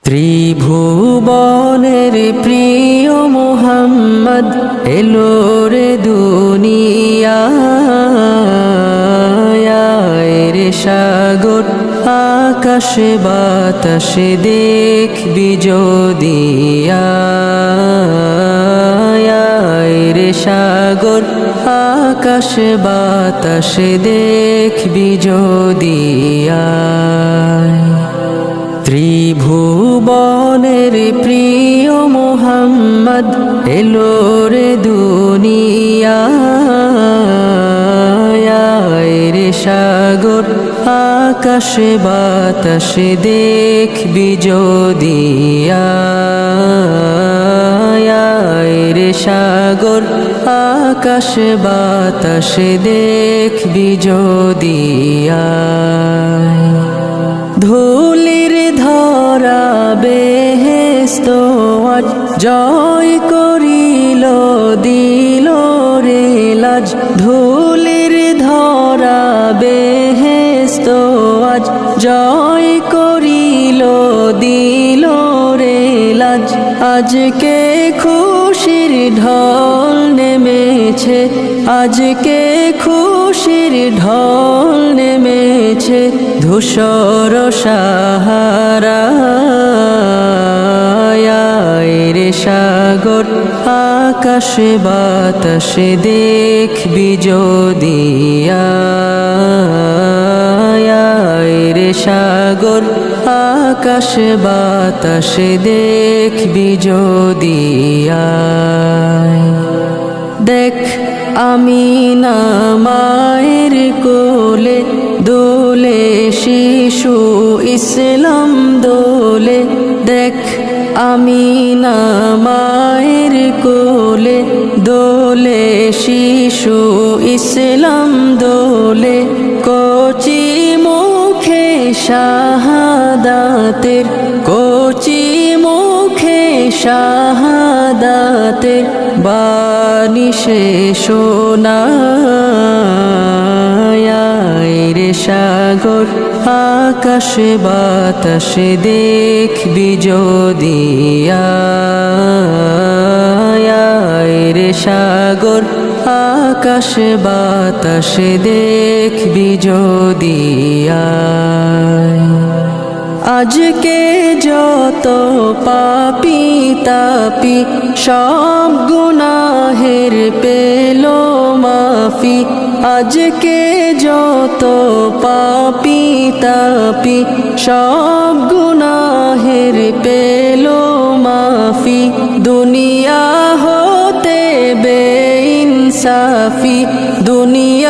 ত্রিভুবনের প্রিয় মুহাম্মদ এলো রে দুনিয়ায় রে সাগর আকাশে বাতাসে দেখবি যদি রে সাগর আকাশে বাতাসে দেখবি যদি ত্রিভুবনের প্রিয় মুহাম্মদ এলো রে দুনিয়ায় রে সাগর আকাশে বাতাসে দেখবি যদি রে সাগর আকাশে বাতাসে দেখবি যদি ধুলির ধরা বেহেশত আজ জয় করিল দিল রে লাজ ধুলির ধরা বেহেশত আজ জয় করিল দিল রে লাজ আজকে খুশির ঢল নেমেছে আজকে খুশির ঢল নেমেছে ধূসর সাহারা রে সাগর আকাশে বাতাসে দেখবি যদি রে সাগর আকাশে বাতাসে দেখবি যদি দেখ আমি না মায়ের কোলে দোলে শিশু ইসলাম দোলে দেখ আমি না মায়ের কোলে দোলে শিশু ইসলাম দোলে কচি মুখে শাহাদাতের কচি মুখে শাহাদাতের বাণী সে শোনায় রে সাগর আকাশে বাতাসে দেখবি যদি রে সাগর আকাশে বাতাসে দেখবি যদি আজকে যত পাপী তাপি সব গুনাহের পেল মাফি আজকে যত পাপী তাপি সব গুনাহের পেল মাফি দুনিয়া হতে বেইনসাফি দুনিয়া